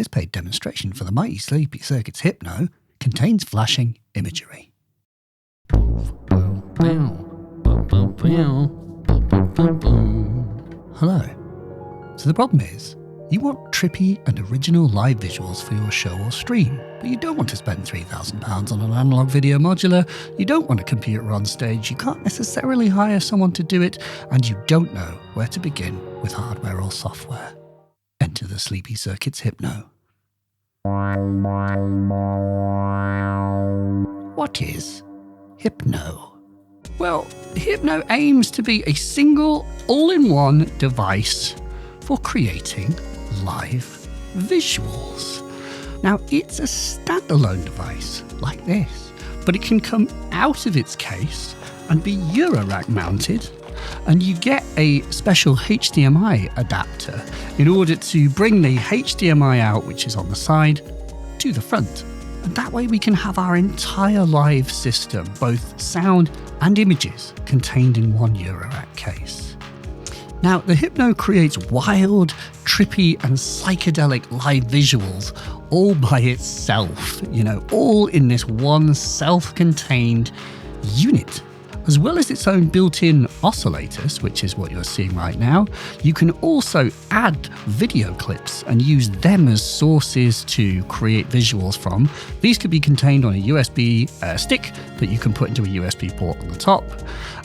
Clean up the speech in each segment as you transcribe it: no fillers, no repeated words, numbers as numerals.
This paid demonstration for the mighty Sleepy Circuits Hypno contains flashing imagery. Hello. So the problem is, you want trippy and original live visuals for your show or stream, but you don't want to spend £3,000 on an analog video modular, you don't want a computer on stage, you can't necessarily hire someone to do it, and you don't know where to begin with hardware or software. Enter the Sleepy Circuits Hypno. What is Hypno? Well, Hypno aims to be a single, all-in-one device for creating live visuals. Now, it's a standalone device like this, but it can come out of its case and be Eurorack mounted, and you get a special HDMI adapter in order to bring the HDMI out, which is on the side, to the front. And that way we can have our entire live system, both sound and images, contained in one Eurorack case. Now, the Hypno creates wild, trippy and psychedelic live visuals all by itself, all in this one self-contained unit. As well as its own built-in oscillators, which is what you're seeing right now, you can also add video clips and use them as sources to create visuals from. These could be contained on a USB stick that you can put into a USB port on the top.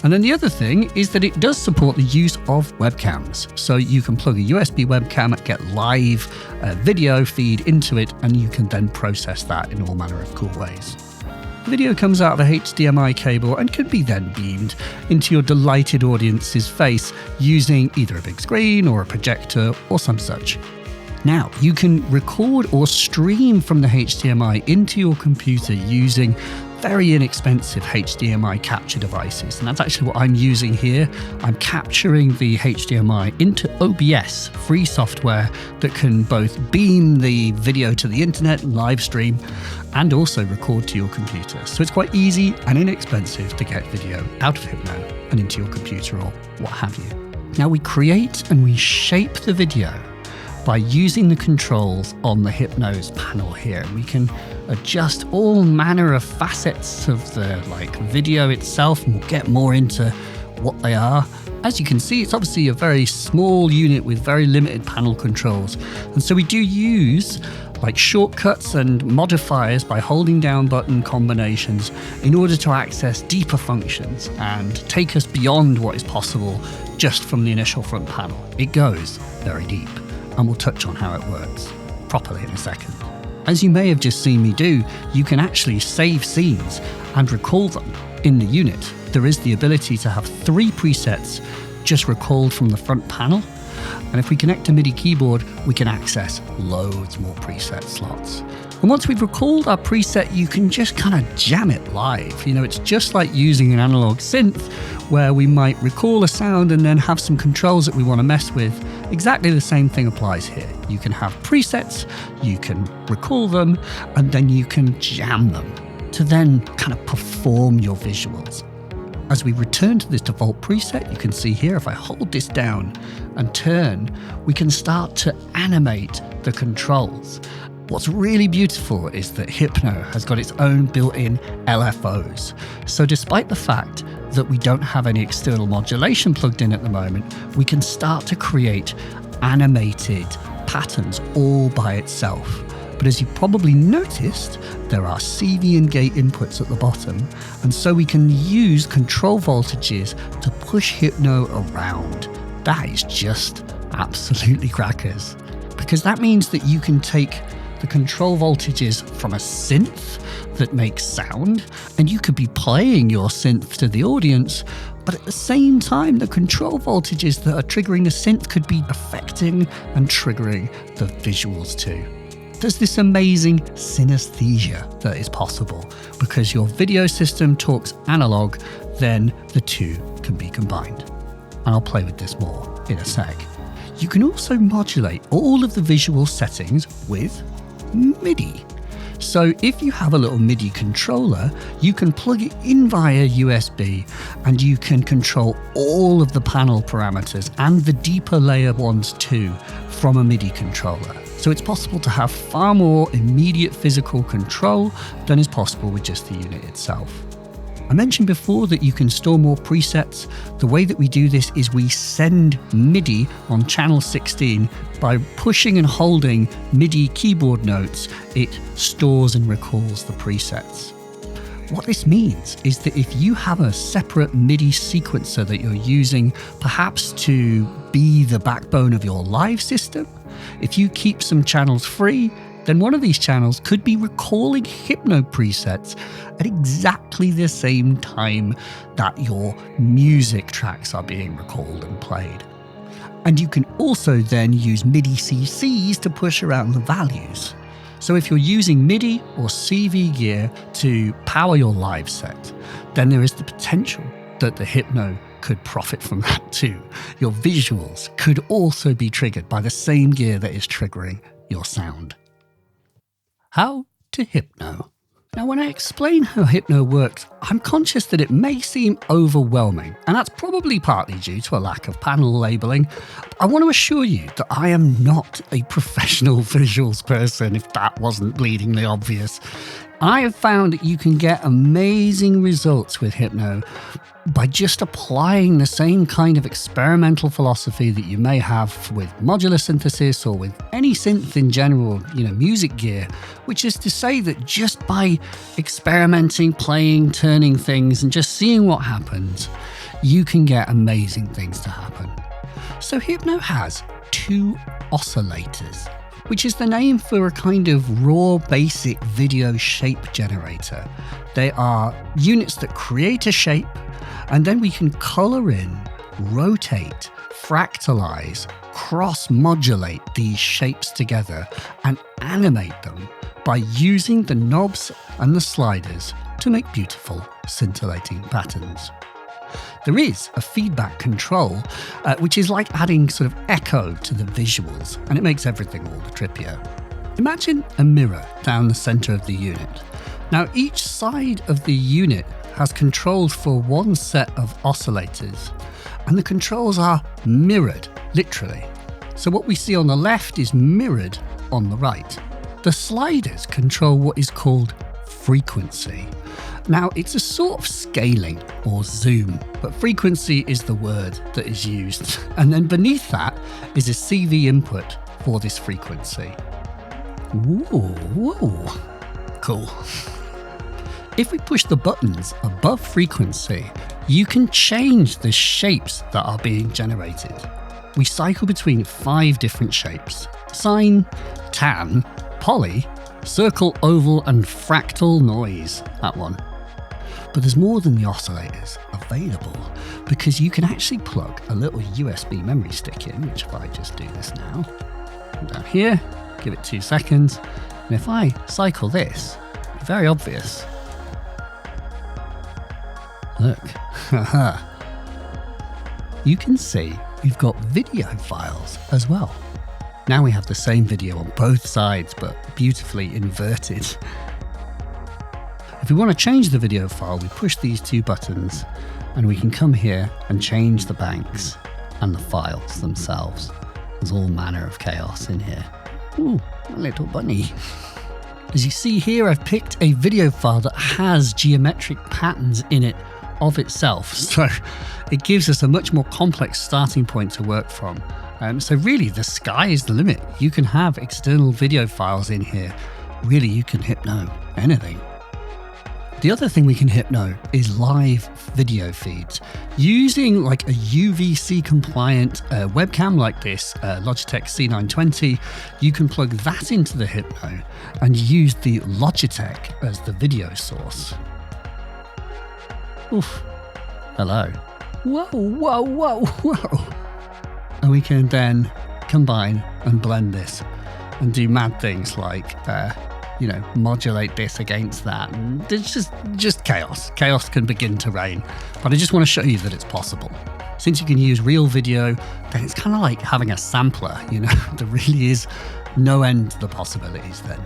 And then the other thing is that it does support the use of webcams. So you can plug a USB webcam, get live video feed into it, and you can then process that in all manner of cool ways. The video comes out of a HDMI cable and can be then beamed into your delighted audience's face using either a big screen or a projector or some such. Now, you can record or stream from the HDMI into your computer using very inexpensive HDMI capture devices, and that's actually what I'm using here. I'm capturing the HDMI into OBS, free software that can both beam the video to the internet and live stream, and also record to your computer. So it's quite easy and inexpensive to get video out of Hypno and into your computer or what have you. Now, we create and we shape the video by using the controls on the Hypno's panel here. We can adjust all manner of facets of the video itself, and we'll get more into what they are. As you can see, it's obviously a very small unit with very limited panel controls. And so we do use shortcuts and modifiers by holding down button combinations in order to access deeper functions and take us beyond what is possible just from the initial front panel. It goes very deep, and we'll touch on how it works properly in a second. As you may have just seen me do, you can actually save scenes and recall them in the unit. There is the ability to have 3 presets just recalled from the front panel. And if we connect a MIDI keyboard, we can access loads more preset slots. And once we've recalled our preset, you can just kind of jam it live. It's just like using an analog synth where we might recall a sound and then have some controls that we want to mess with. Exactly the same thing applies here. You can have presets, you can recall them, and then you can jam them to then kind of perform your visuals. As we return to this default preset, you can see here, if I hold this down and turn, we can start to animate the controls. What's really beautiful is that Hypno has got its own built-in LFOs. So despite the fact that we don't have any external modulation plugged in at the moment, we can start to create animated patterns all by itself. But as you probably noticed, there are CV and gate inputs at the bottom, and so we can use control voltages to push Hypno around. That is just absolutely crackers, because that means that you can take the control voltages from a synth that makes sound, and you could be playing your synth to the audience, but at the same time, the control voltages that are triggering the synth could be affecting and triggering the visuals too. There's this amazing synesthesia that is possible because your video system talks analog, then the two can be combined. And I'll play with this more in a sec. You can also modulate all of the visual settings with MIDI. So if you have a little MIDI controller, you can plug it in via USB and you can control all of the panel parameters and the deeper layer ones too from a MIDI controller. So it's possible to have far more immediate physical control than is possible with just the unit itself. I mentioned before that you can store more presets. The way that we do this is we send MIDI on channel 16. By pushing and holding MIDI keyboard notes, it stores and recalls the presets. What this means is that if you have a separate MIDI sequencer that you're using, perhaps to be the backbone of your live system, if you keep some channels free, then one of these channels could be recalling Hypno presets at exactly the same time that your music tracks are being recalled and played. And you can also then use MIDI CCs to push around the values. So if you're using MIDI or CV gear to power your live set, then there is the potential that the Hypno could profit from that too. Your visuals could also be triggered by the same gear that is triggering your sound. How to Hypno. Now, when I explain how Hypno works, I'm conscious that it may seem overwhelming, and that's probably partly due to a lack of panel labeling. I want to assure you that I am not a professional visuals person, if that wasn't bleedingly obvious. I have found that you can get amazing results with Hypno by just applying the same kind of experimental philosophy that you may have with modular synthesis or with any synth in general, music gear, which is to say that just by experimenting, playing, turning things, and just seeing what happens, you can get amazing things to happen. So Hypno has 2 oscillators, which is the name for a kind of raw basic video shape generator. They are units that create a shape, and then we can color in, rotate, fractalize, cross-modulate these shapes together and animate them by using the knobs and the sliders to make beautiful scintillating patterns. There is a feedback control, which is like adding sort of echo to the visuals, and it makes everything all the trippier. Imagine a mirror down the center of the unit. Now, each side of the unit has controls for one set of oscillators, and the controls are mirrored, literally. So what we see on the left is mirrored on the right. The sliders control what is called frequency. Now, it's a sort of scaling or zoom, but frequency is the word that is used. And then beneath that is a CV input for this frequency. Whoa, cool. If we push the buttons above frequency, you can change the shapes that are being generated. We cycle between 5 different shapes: sine, tan, poly, circle, oval, and fractal noise. That one. But there's more than the oscillators available, because you can actually plug a little USB memory stick in, which if I just do this now, down here, give it 2 seconds, and if I cycle this, it's very obvious. Look, you can see we've got video files as well. Now we have the same video on both sides, but beautifully inverted. If we want to change the video file, we push these 2 buttons and we can come here and change the banks and the files themselves. There's all manner of chaos in here. Ooh, a little bunny. As you see here, I've picked a video file that has geometric patterns in it of itself, so it gives us a much more complex starting point to work from. So really, the sky is the limit. You can have external video files in here. Really, you can Hypno anything. The other thing we can Hypno is live video feeds. Using like a UVC compliant webcam like this, Logitech C920, you can plug that into the Hypno and use the Logitech as the video source. Oof. Hello. Whoa. And we can then combine and blend this and do mad things like, modulate this against that. And it's just chaos. Chaos can begin to reign. But I just want to show you that it's possible. Since you can use real video, then it's kind of like having a sampler, There really is no end to the possibilities then.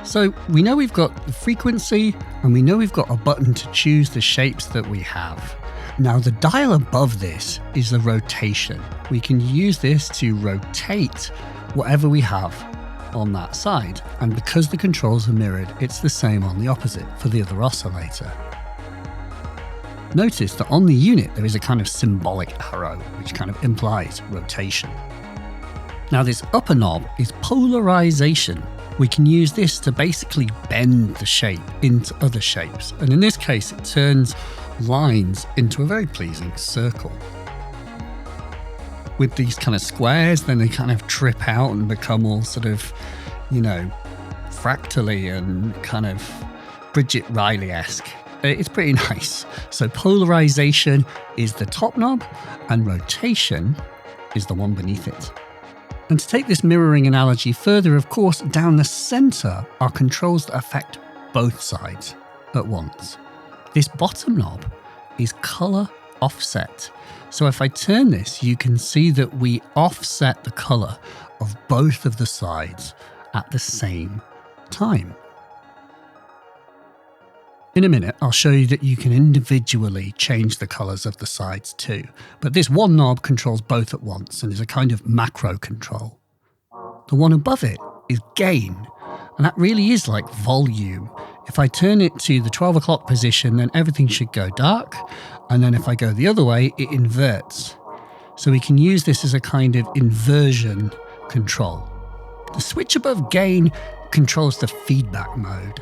So we know we've got the frequency, and we know we've got a button to choose the shapes that we have. Now the dial above this is the rotation. We can use this to rotate whatever we have on that side. And because the controls are mirrored, it's the same on the opposite for the other oscillator. Notice that on the unit there is a kind of symbolic arrow, which kind of implies rotation. Now this upper knob is polarization. We can use this to basically bend the shape into other shapes. And in this case, it turns lines into a very pleasing circle. With these kind of squares, then they kind of trip out and become all sort of, you know, fractally and kind of Bridget Riley-esque. It's pretty nice. So polarization is the top knob and rotation is the one beneath it. And to take this mirroring analogy further, of course, down the center are controls that affect both sides at once. This bottom knob is color offset. So if I turn this, you can see that we offset the color of both of the sides at the same time. In a minute, I'll show you that you can individually change the colors of the sides too. But this one knob controls both at once and is a kind of macro control. The one above it is gain, and that really is like volume. If I turn it to the 12 o'clock position, then everything should go dark. And then if I go the other way, it inverts. So we can use this as a kind of inversion control. The switch above gain controls the feedback mode,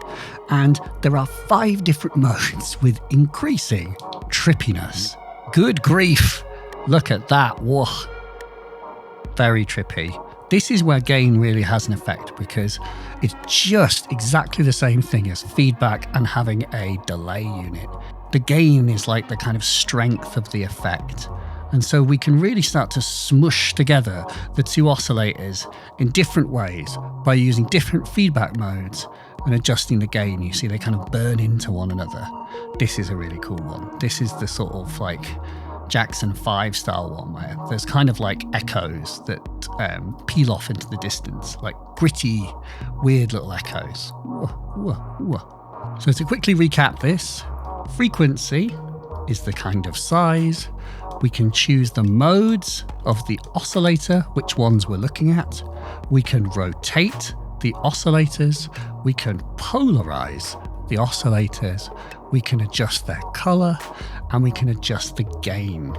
and there are 5 different modes with increasing trippiness. Good grief, look at that, whoa. Very trippy. This is where gain really has an effect because it's just exactly the same thing as feedback and having a delay unit. The gain is like the kind of strength of the effect. And so we can really start to smush together the two oscillators in different ways by using different feedback modes and adjusting the gain. You see, they kind of burn into one another. This is a really cool one. This is the sort of like Jackson 5 style one where there's kind of like echoes that peel off into the distance, like gritty, weird little echoes. Whoa, whoa, whoa. So to quickly recap this, frequency is the kind of size. We can choose the modes of the oscillator, which ones we're looking at. We can rotate the oscillators. We can polarize the oscillators. We can adjust their color, and we can adjust the gain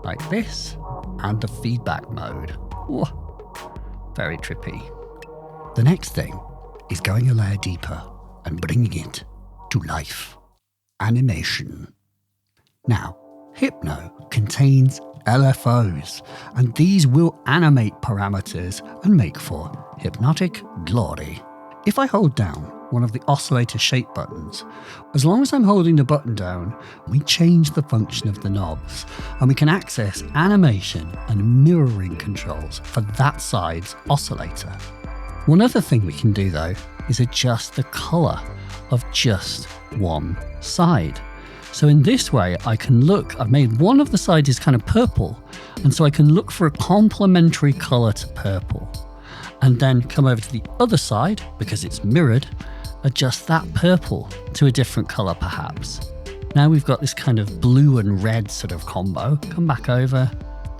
like this, and the feedback mode. Whoa, very trippy. The next thing is going a layer deeper and bringing it to life. Animation. Now, Hypno contains LFOs, and these will animate parameters and make for hypnotic glory. If I hold down one of the oscillator shape buttons, as long as I'm holding the button down, we change the function of the knobs, and we can access animation and mirroring controls for that side's oscillator. One other thing we can do though is adjust the color of just one side. So in this way, I can look, I've made one of the sides is kind of purple, and so I can look for a complementary color to purple, and then come over to the other side, because it's mirrored, adjust that purple to a different color perhaps. Now we've got this kind of blue and red sort of combo. Come back over.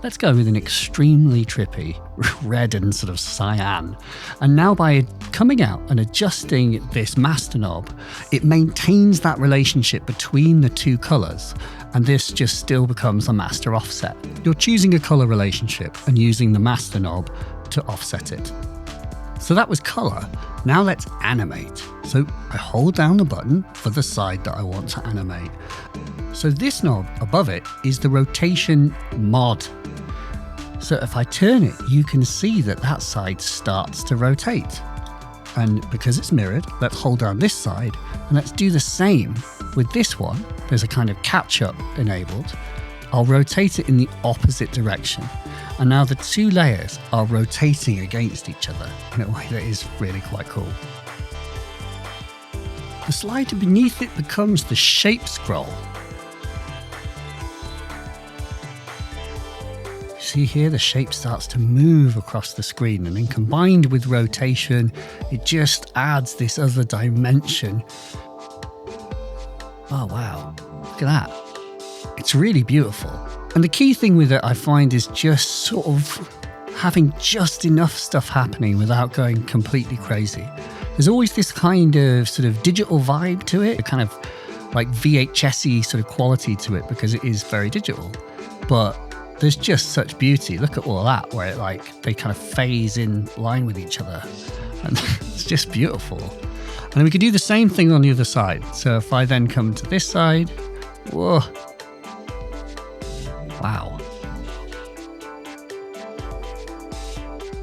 Let's go with an extremely trippy red and sort of cyan. And now by coming out and adjusting this master knob, it maintains that relationship between the two colors, and this just still becomes a master offset. You're choosing a color relationship and using the master knob to offset it. So that was color. Now let's animate. So I hold down the button for the side that I want to animate. So this knob above it is the rotation mod. So if I turn it, you can see that that side starts to rotate. And because it's mirrored, let's hold down this side and let's do the same with this one. There's a kind of catch-up enabled. I'll rotate it in the opposite direction. And now the two layers are rotating against each other in a way that is really quite cool. The slider beneath it becomes the shape scroll. See here, the shape starts to move across the screen, and then combined with rotation, it just adds this other dimension. Oh wow, look at that. It's really beautiful. And the key thing with it, I find, is just sort of having just enough stuff happening without going completely crazy. There's always this kind of sort of digital vibe to it, a kind of like VHS-y sort of quality to it because it is very digital. But there's just such beauty. Look at all that, where they kind of phase in line with each other. And it's just beautiful. And then we could do the same thing on the other side. So if I then come to this side, whoa. Wow.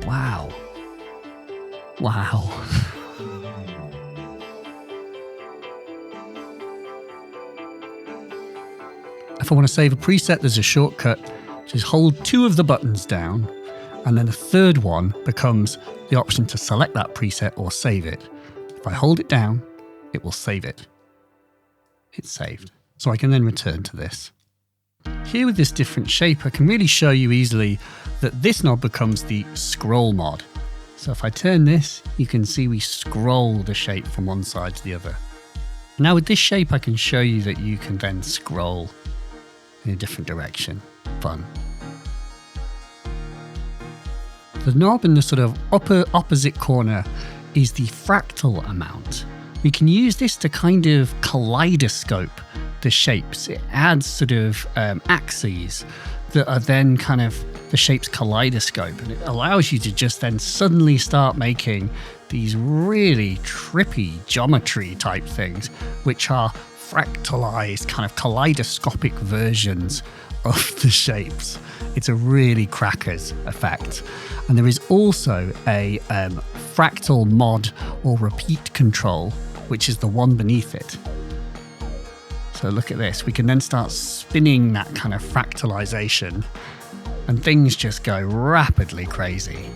Wow. Wow. If I want to save a preset, there's a shortcut. Just hold 2 of the buttons down, and then the third one becomes the option to select that preset or save it. If I hold it down, it will save it. It's saved. So I can then return to this. Here with this different shape, I can really show you easily that this knob becomes the scroll mod. So if I turn this, you can see we scroll the shape from one side to the other. Now with this shape, I can show you that you can then scroll in a different direction. Fun. The knob in the sort of upper opposite corner is the fractal amount. We can use this to kind of kaleidoscope the shapes. It adds sort of axes that are then kind of the shape's kaleidoscope, and it allows you to just then suddenly start making these really trippy geometry type things, which are fractalized kind of kaleidoscopic versions of the shapes. It's a really crackers effect. And there is also a fractal mod or repeat control, which is the one beneath it. So look at this. We can then start spinning that kind of fractalization and things just go rapidly crazy.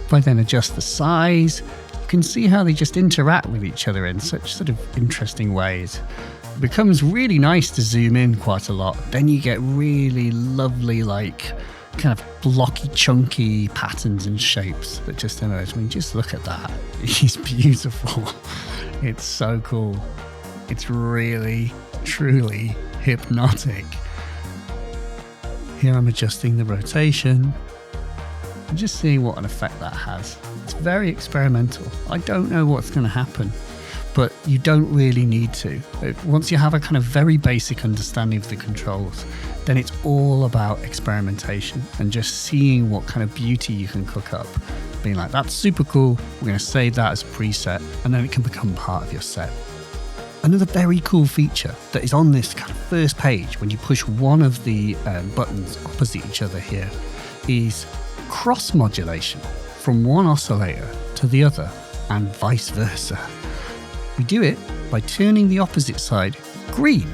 If I then adjust the size, you can see how they just interact with each other in such sort of interesting ways. It becomes really nice to zoom in quite a lot. Then you get really lovely, like kind of blocky, chunky patterns and shapes that just emerge. I mean, just look at that. It's beautiful. It's so cool. It's really, truly hypnotic. Here I'm adjusting the rotation and just seeing what an effect that has. It's very experimental. I don't know what's going to happen, but you don't really need to. Once you have a kind of very basic understanding of the controls, then it's all about experimentation and just seeing what kind of beauty you can cook up. Being like, that's super cool, we're going to save that as a preset, and then it can become part of your set. Another very cool feature that is on this kind of first page when you push one of the buttons opposite each other here is cross modulation from one oscillator to the other and vice versa. We do it by turning the opposite side green.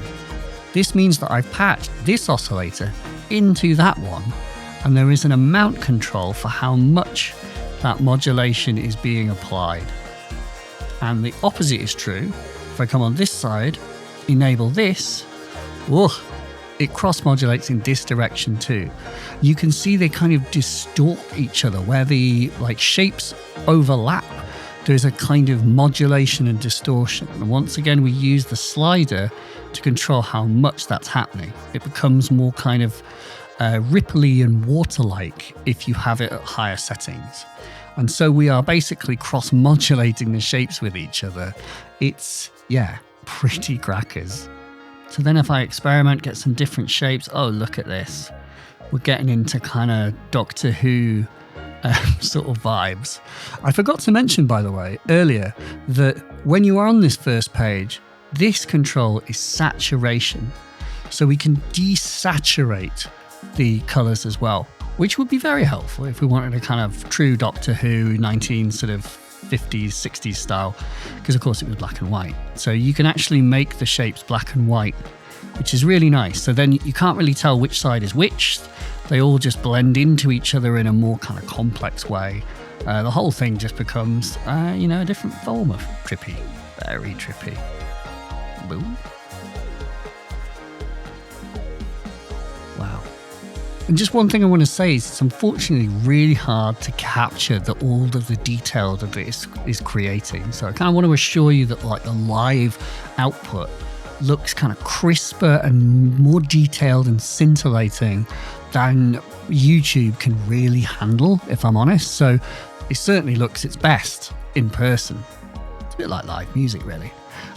This means that I've patched this oscillator into that one, and there is an amount control for how much that modulation is being applied. And the opposite is true. If I come on this side, enable this, it cross-modulates in this direction too. You can see they kind of distort each other where the shapes overlap. There's a kind of modulation and distortion. And once again, we use the slider to control how much that's happening. It becomes more kind of ripply and water-like if you have it at higher settings. And so we are basically cross-modulating the shapes with each other. It's, pretty crackers. So then if I experiment, get some different shapes, oh, look at this. We're getting into kind of Doctor Who sort of vibes. I forgot to mention, by the way, earlier, that when you are on this first page, this control is saturation. So we can desaturate the colors as well, which would be very helpful if we wanted a kind of true Doctor Who 50s, 60s style, because of course it was black and white. So you can actually make the shapes black and white, which is really nice. So then you can't really tell which side is which. They all just blend into each other in a more kind of complex way. The whole thing just becomes, a different form of trippy. Very trippy. Boom. Wow. And just one thing I want to say is it's unfortunately really hard to capture all of the detail that it is creating. So I kind of want to assure you that the live output looks kind of crisper and more detailed and scintillating than YouTube can really handle, if I'm honest. So it certainly looks its best in person. It's a bit like live music, really.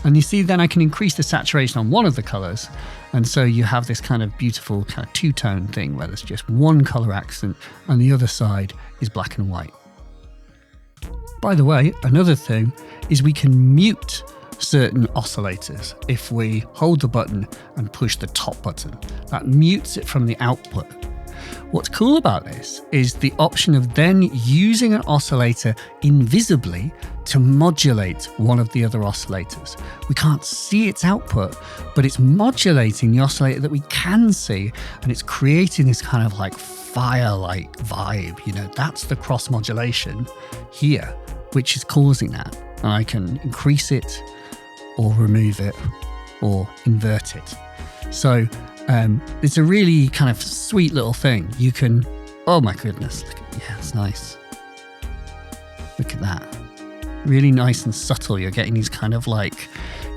And you see, then I can increase the saturation on one of the colors. And so you have this kind of beautiful kind of two-tone thing where there's just one color accent and the other side is black and white. By the way, another thing is we can mute certain oscillators if we hold the button and push the top button. That mutes it from the output. What's cool about this is the option of then using an oscillator invisibly to modulate one of the other oscillators. We can't see its output, but it's modulating the oscillator that we can see, and it's creating this kind of like fire-like vibe. You know, that's the cross modulation here, which is causing that. And I can increase it or remove it or invert it. So it's a really kind of sweet little thing. You can, oh my goodness, look at, yeah, it's nice. Look at that. Really nice and subtle. You're getting these kind of like,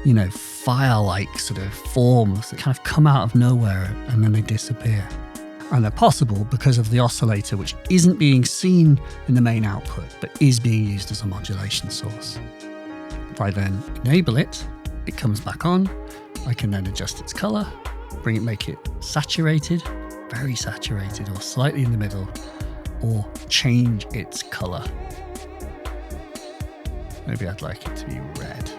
you know, fire-like sort of forms that kind of come out of nowhere and then they disappear. And they're possible because of the oscillator, which isn't being seen in the main output, but is being used as a modulation source. If I then enable it, it comes back on. I can then adjust its color, make it saturated, very saturated, or slightly in the middle, or change its color. Maybe I'd like it to be red.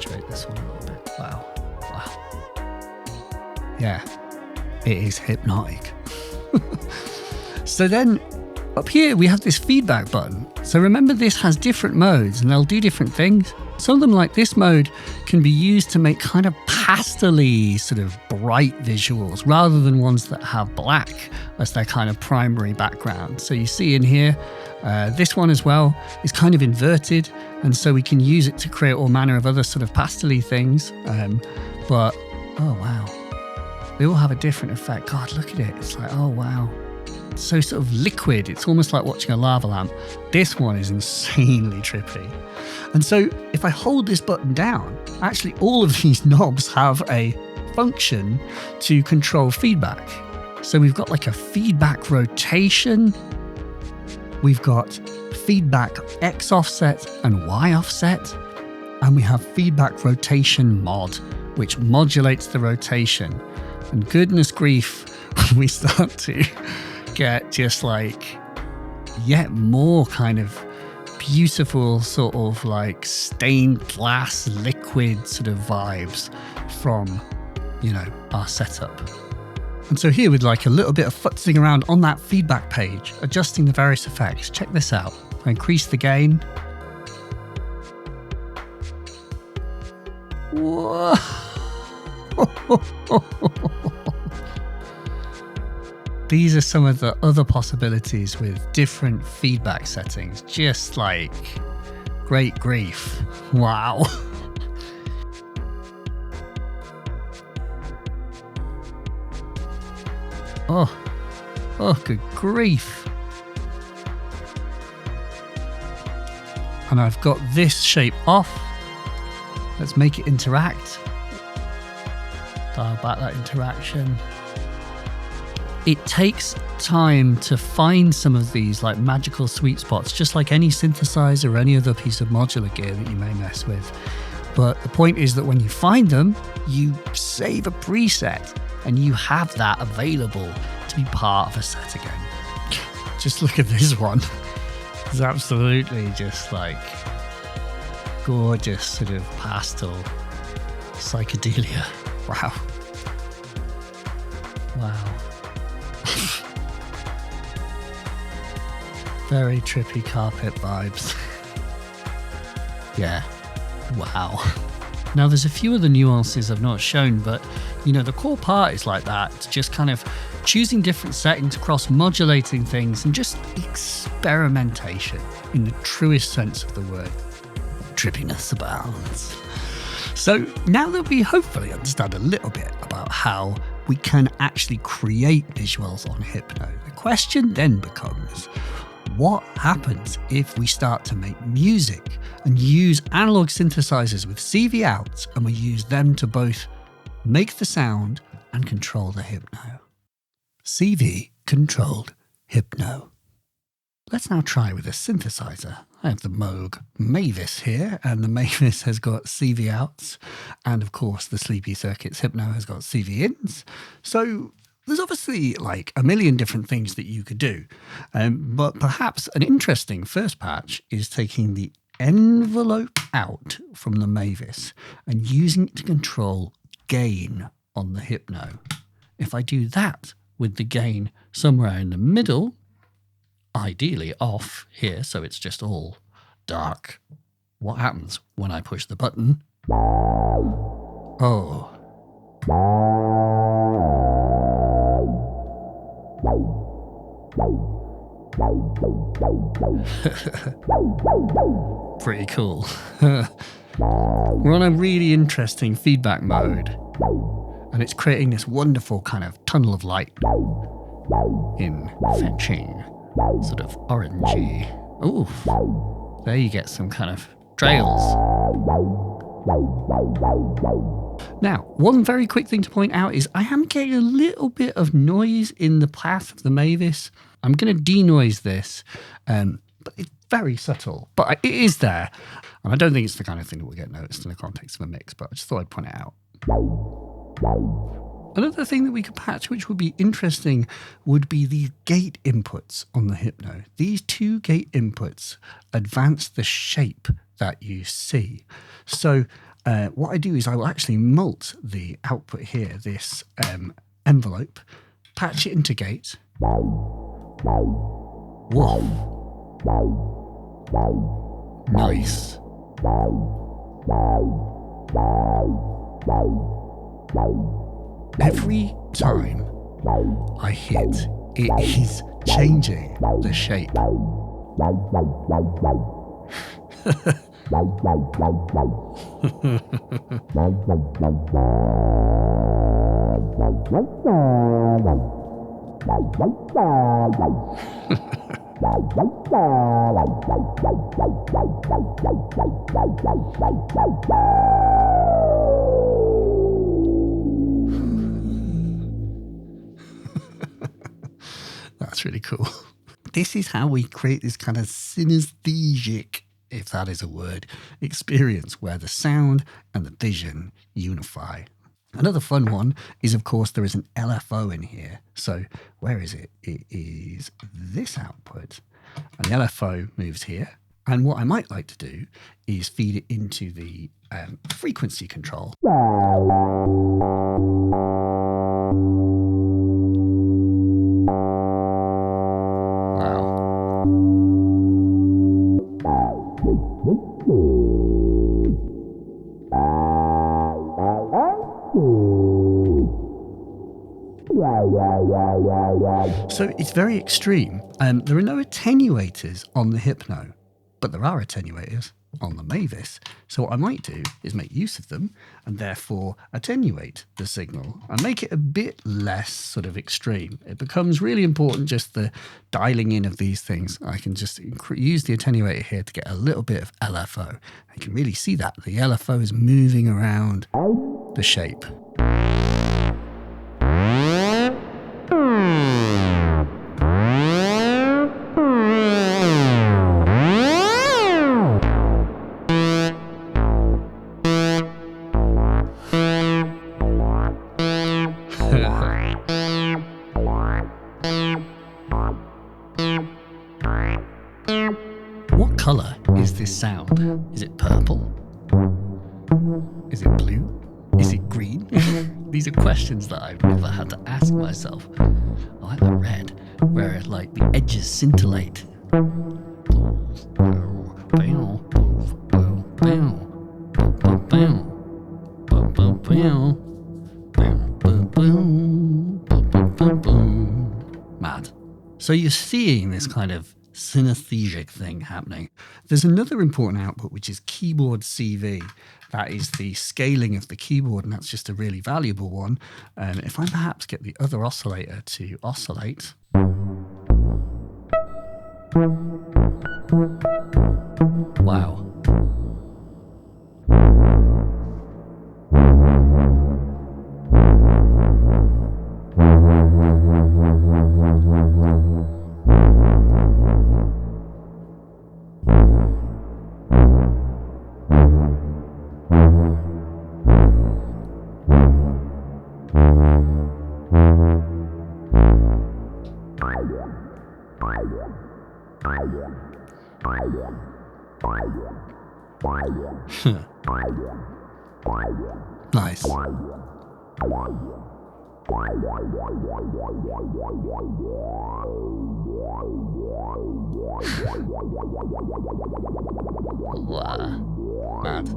Saturate this one a little bit. Wow. Yeah, it is hypnotic. So then up here we have this feedback button. So remember, this has different modes and they'll do different things. Some of them, like this mode, can be used to make kind of pastel-y, sort of bright visuals rather than ones that have black as their kind of primary background. So you see in here, this one as well is kind of inverted, and so we can use it to create all manner of other sort of pastel-y things. But, oh wow, they all have a different effect. God, look at it. It's like, oh wow. It's so sort of liquid. It's almost like watching a lava lamp. This one is insanely trippy. And so if I hold this button down, actually all of these knobs have a function to control feedback. So we've got like a feedback rotation. We've got feedback X offset and Y offset. And we have feedback rotation mod, which modulates the rotation. And goodness grief, we start to get just like yet more kind of beautiful sort of like stained glass liquid sort of vibes from, you know, our setup. And so here with like a little bit of futzing around on that feedback page, adjusting the various effects. Check this out. I increase the gain. Whoa. These are some of the other possibilities with different feedback settings. Just like, great grief. Wow. Oh, good grief. And I've got this shape off. Let's make it interact. Dial back that interaction. It takes time to find some of these like magical sweet spots, just like any synthesizer or any other piece of modular gear that you may mess with. But the point is that when you find them, you save a preset and you have that available to be part of a set again. Just look at this one. It's absolutely just like gorgeous sort of pastel psychedelia. Wow. Wow. Very trippy carpet vibes. Yeah. Wow. Now there's a few other nuances I've not shown, but you know, the core part is like that. It's just kind of choosing different settings, cross modulating things, and just experimentation in the truest sense of the word. Trippiness abounds. So now that we hopefully understand a little bit about how we can actually create visuals on Hypno, the question then becomes, what happens if we start to make music and use analog synthesizers with CV out, and we use them to both make the sound and control the Hypno. CV controlled Hypno. Let's now try with a synthesizer. I have the Moog Mavis here, and the Mavis has got CV outs, and of course the Sleepy Circuits Hypno has got CV ins. So there's obviously like a million different things that you could do, but perhaps an interesting first patch is taking the envelope out from the Mavis and using it to control gain on the Hypno. If I do that with the gain somewhere in the middle, ideally off here, so it's just all dark, what happens when I push the button? Oh. Pretty cool. We're on a really interesting feedback mode, and it's creating this wonderful kind of tunnel of light in fetching, sort of orangey. Ooh, there you get some kind of trails. Now, one very quick thing to point out is I am getting a little bit of noise in the path of the Mavis. I'm going to denoise this, but it's very subtle, but it is there. And I don't think it's the kind of thing that will get noticed in the context of a mix, but I just thought I'd point it out. Another thing that we could patch, which would be interesting, would be the gate inputs on the Hypno. These two gate inputs advance the shape that you see. So what I do is I will actually mult the output here, this envelope, patch it into gate. Whoa. Nice. Every time I hit, it is changing the shape. That's really cool. This is how we create this kind of synesthesic, if that is a word, experience where the sound and the vision unify. Another fun one is, of course, there is an LFO in here. So where is it? It is this output. And the LFO moves here. And what I might like to do is feed it into the frequency control. So it's very extreme. There are no attenuators on the Hypno, but there are attenuators on the Mavis. So what I might do is make use of them and therefore attenuate the signal and make it a bit less sort of extreme. It becomes really important just the dialing in of these things. I can just use the attenuator here to get a little bit of LFO. You can really see that the LFO is moving around the shape. What colour is this sound? Is it purple? Is it blue? Is it green? These are questions that I've never had to ask myself. I like the red, where like the edges scintillate. Mad. So you're seeing this kind of synesthesic thing happening. There's another important output, which is keyboard CV. That is the scaling of the keyboard, and that's just a really valuable one. If I perhaps get the other oscillator to oscillate. Wow. Nice. Mad.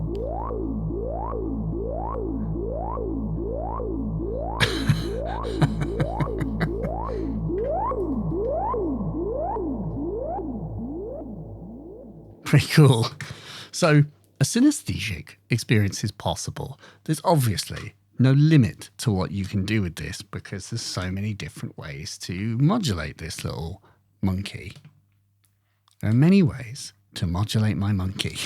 Pretty cool. So, a synesthetic experience is possible. There's obviously no limit to what you can do with this because there's so many different ways to modulate this little monkey. There are many ways to modulate my monkey.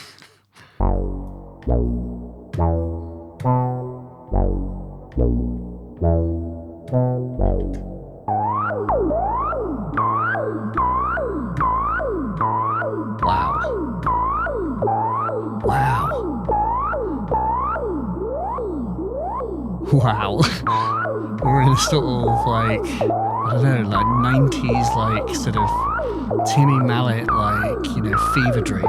Wow. We're in a sort of like, I don't know, like 90s, like sort of Timmy Mallet, like, you know, fever dream.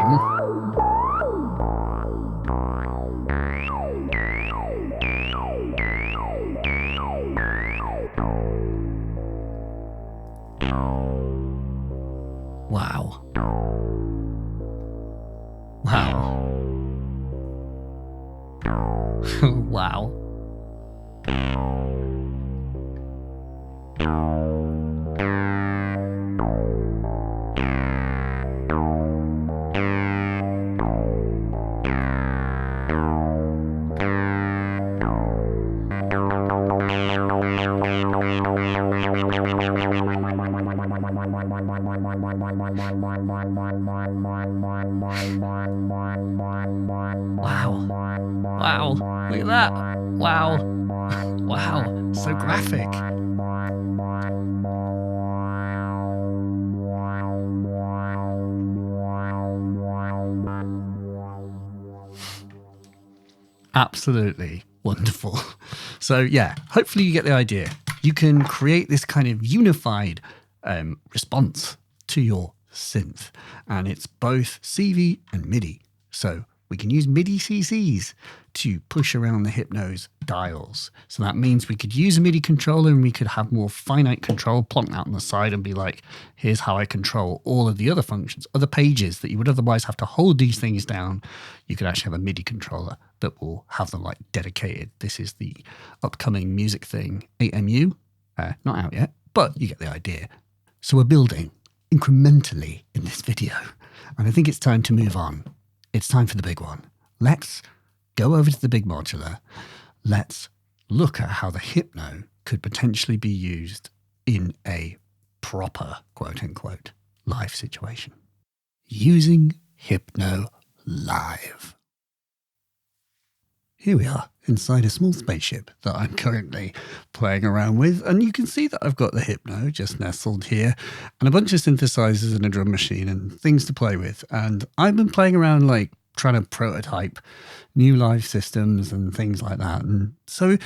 Wow. Wow. Wow. Wow, look at that. Wow. Wow, so graphic. Absolutely wonderful. So yeah, hopefully you get the idea. You can create this kind of unified response to your synth, and it's both CV and MIDI. So we can use MIDI CCs to push around the Hypno's dials. So that means we could use a MIDI controller and we could have more finite control plonked out on the side and be like, here's how I control all of the other functions, other pages that you would otherwise have to hold these things down. You could actually have a MIDI controller that will have them like dedicated. This is the upcoming music thing, 8MU, not out yet, but you get the idea. So we're building incrementally in this video, and I think it's time to move on. It's time for the big one. Let's go over to the big modular. Let's look at how the Hypno could potentially be used in a proper, quote unquote, live situation. Using Hypno live. Here we are inside a small spaceship that I'm currently playing around with, and you can see that I've got the Hypno just nestled here and a bunch of synthesizers and a drum machine and things to play with. And I've been playing around like trying to prototype new live systems and things like that. And so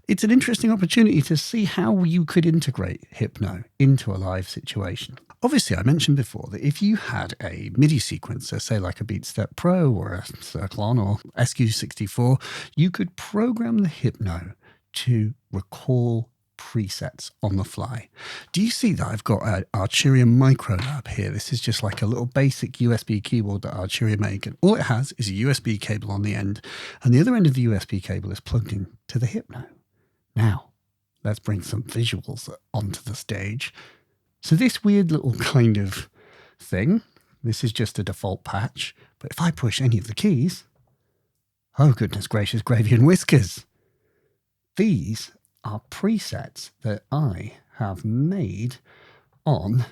it's an interesting opportunity to see how you could integrate Hypno into a live situation. Obviously, I mentioned before that if you had a MIDI sequencer, say like a BeatStep Pro or a Circle-On or SQ64, you could program the Hypno to recall presets on the fly. Do you see that I've got an Arturia Microlab here? This is just like a little basic USB keyboard that Arturia make, and all it has is a USB cable on the end, and the other end of the USB cable is plugged in to the Hypno. Now, let's bring some visuals onto the stage. So this weird little kind of thing, this is just a default patch, but if I push any of the keys, oh goodness gracious, gravy and whiskers. These are presets that I have made on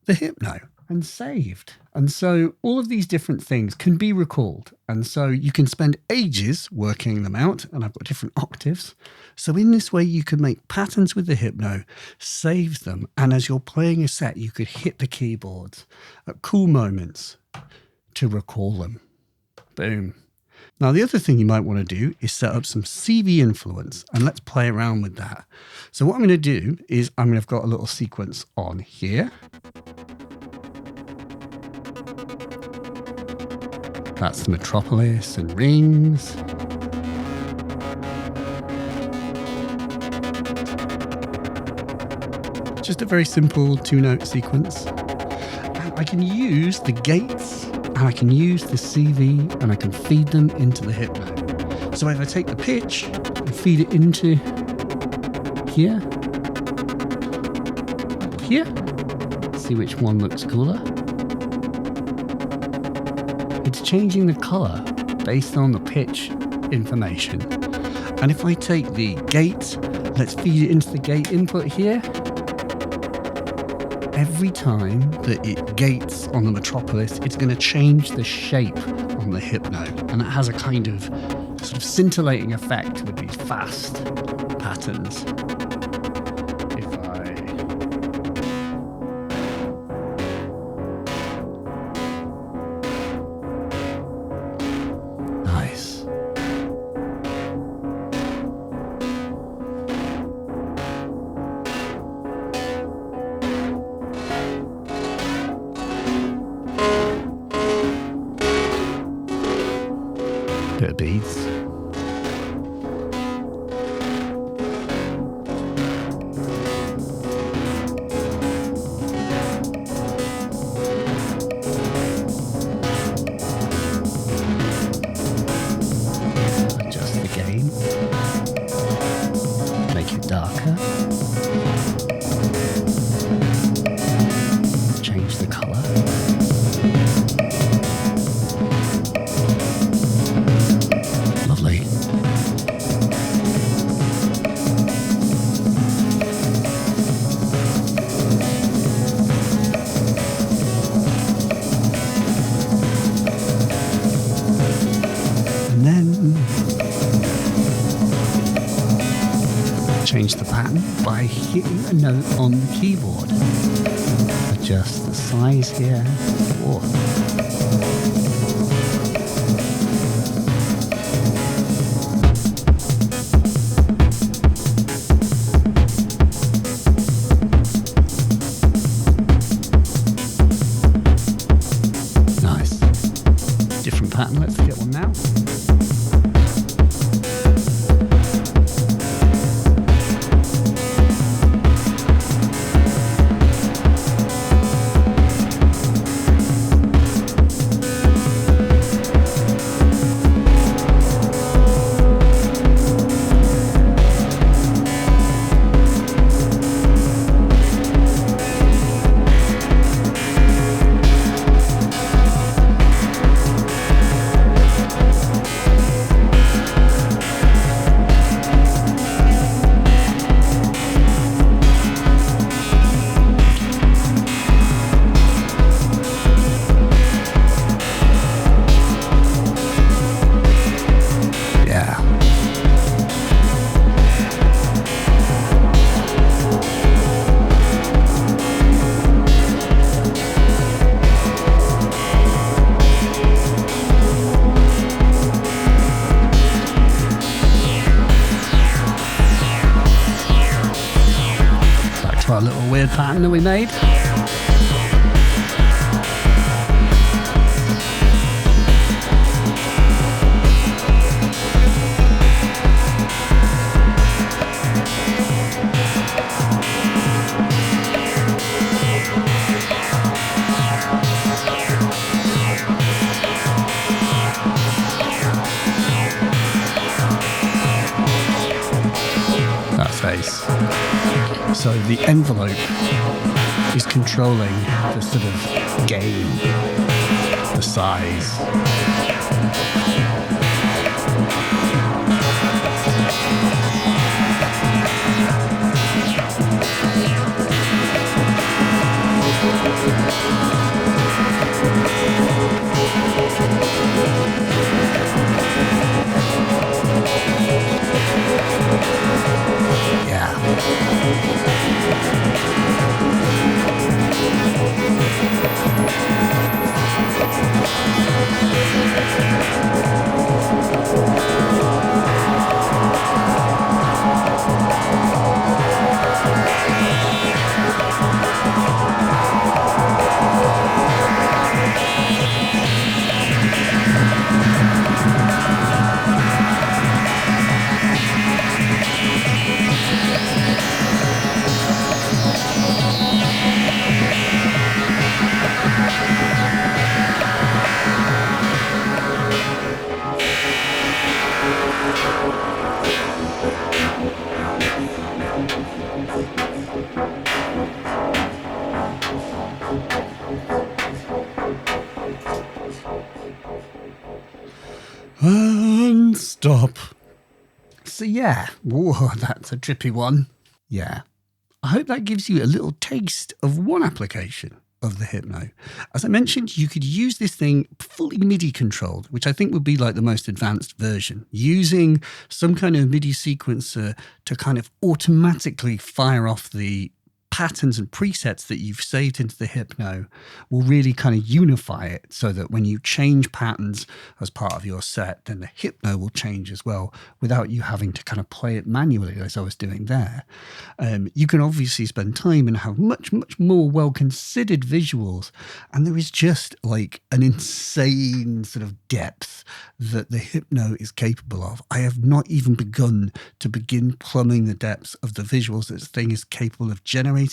the Hypno and saved. And so all of these different things can be recalled. And so you can spend ages working them out, and I've got different octaves. So in this way, you could make patterns with the Hypno, save them, and as you're playing a set, you could hit the keyboards at cool moments to recall them. Boom. Now, the other thing you might want to do is set up some CV influence, and let's play around with that. So what I'm going to do is I've got a little sequence on here. That's the Metropolis and Rings. Just a very simple 2-note sequence. And I can use the gates, and I can use the CV, and I can feed them into the Hypno. So if I take the pitch and feed it into here, see which one looks cooler. It's changing the color based on the pitch information. And if I take the gate, let's feed it into the gate input here. Every time that it gates on the Metropolis, it's going to change the shape on the Hypno. And it has a kind of sort of scintillating effect with these fast patterns. Bit of beads. Adjust the gain. Make it darker. Change the color. Change the pattern by hitting a note on the keyboard. Adjust the size here. Whoa. Nice. Different pattern, let's get one now. Our little weird pattern that we made. That face. So the envelope is controlling the sort of gain, the size. And stop. So yeah, whoa, that's a trippy one. Yeah. I hope that gives you a little taste of one application of the Hypno. As I mentioned, you could use this thing fully MIDI controlled, which I think would be like the most advanced version, using some kind of MIDI sequencer to kind of automatically fire off the patterns and presets that you've saved into the Hypno will really kind of unify it so that when you change patterns as part of your set, then the Hypno will change as well without you having to kind of play it manually as I was doing there. You can obviously spend time and have much, much more well-considered visuals. And there is just like an insane sort of depth that the Hypno is capable of. I have not even begun to plumbing the depths of the visuals this thing is capable of generating.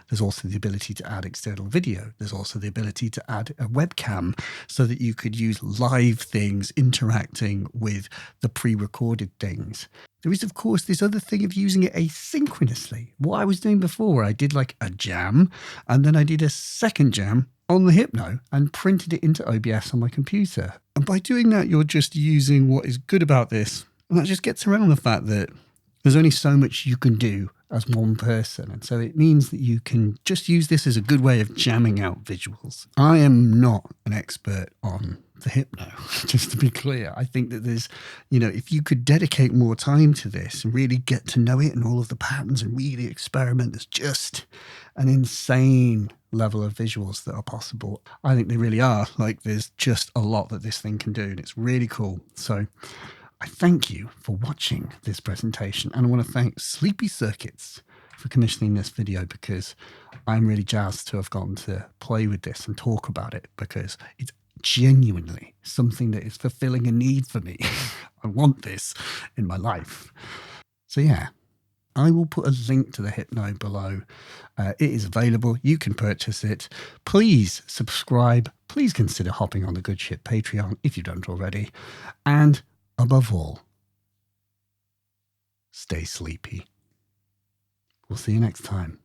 There's also the ability to add external video. There's also the ability to add a webcam so that you could use live things interacting with the pre-recorded things. There is, of course, this other thing of using it asynchronously. What I was doing before, I did like a jam, and then I did a second jam on the Hypno and printed it into OBS on my computer. And by doing that, you're just using what is good about this. And that just gets around the fact that there's only so much you can do as one person. And so it means that you can just use this as a good way of jamming out visuals. I am not an expert on the Hypno, just to be clear. I think that there's, if you could dedicate more time to this and really get to know it and all of the patterns and really experiment, there's just an insane level of visuals that are possible. I think they really are. Like, there's just a lot that this thing can do, and it's really cool. So I thank you for watching this presentation, and I want to thank Sleepy Circuits for commissioning this video, because I'm really jazzed to have gotten to play with this and talk about it, because it's genuinely something that is fulfilling a need for me. I want this in my life. So yeah, I will put a link to the Hypno below. It is available. You can purchase it. Please subscribe. Please consider hopping on the Good Shit Patreon if you don't already. And above all, stay sleepy. We'll see you next time.